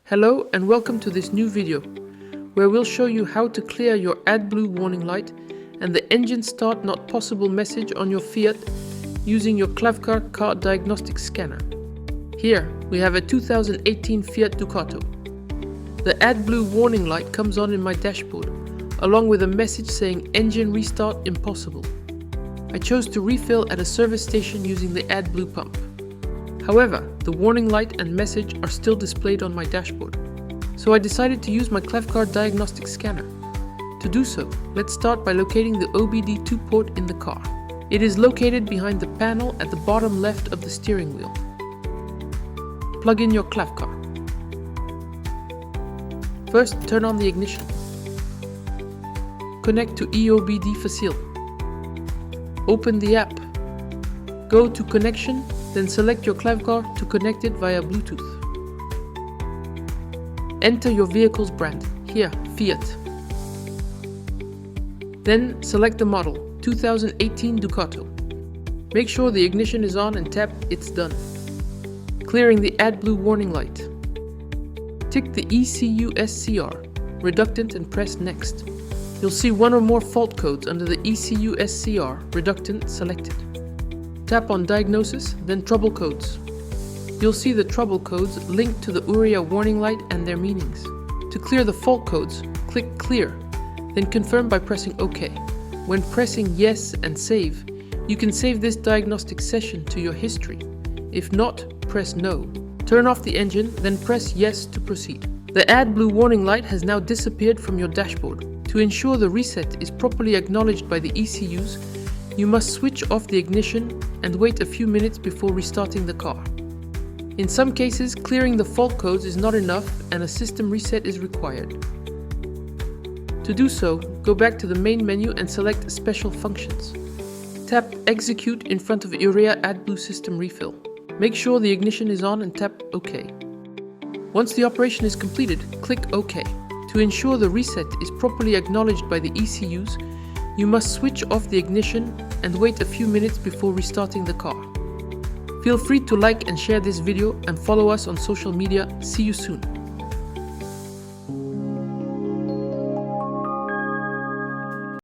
Hello and welcome to this new video, where we'll show you how to clear your AdBlue warning light and the engine start not possible message on your Fiat using your Klavkarr car diagnostics scanner. Here we have a 2018 Fiat Ducato. The AdBlue warning light comes on in my dashboard, along with a message saying engine restart impossible. I chose to refill at a service station using the AdBlue pump. However, the warning light and message are still displayed on my dashboard, so I decided to use my Klavkarr diagnostic scanner. To do so, let's start by locating the OBD2 port in the car. It is located behind the panel at the bottom left of the steering wheel. Plug in your Klavkarr. First, turn on the ignition. Connect to EOBD-Facile. Open the app. Go to Connection, then select your Klavkarr to connect it via Bluetooth. Enter your vehicle's brand, here Fiat. Then select the model, 2018 Ducato. Make sure the ignition is on and tap It's done, clearing the AdBlue warning light. Tick the ECUs CR, reductant, and press Next. You'll see one or more fault codes under the ECUs CR, reductant selected. Tap on Diagnosis, then Trouble Codes. You'll see the trouble codes linked to the Urea warning light and their meanings. To clear the fault codes, click Clear, then confirm by pressing OK. When pressing Yes and Save, you can save this diagnostic session to your history. If not, press No. Turn off the engine, then press Yes to proceed. The AdBlue warning light has now disappeared from your dashboard. To ensure the reset is properly acknowledged by the ECUs, you must switch off the ignition and wait a few minutes before restarting the car. In some cases, clearing the fault codes is not enough and a system reset is required. To do so, go back to the main menu and select Special Functions. Tap Execute in front of Urea Adblue System Refill. Make sure the ignition is on and tap OK. Once the operation is completed, click OK. To ensure the reset is properly acknowledged by the ECUs, you must switch off the ignition and wait a few minutes before restarting the car. Feel free to like and share this video and follow us on social media. See you soon.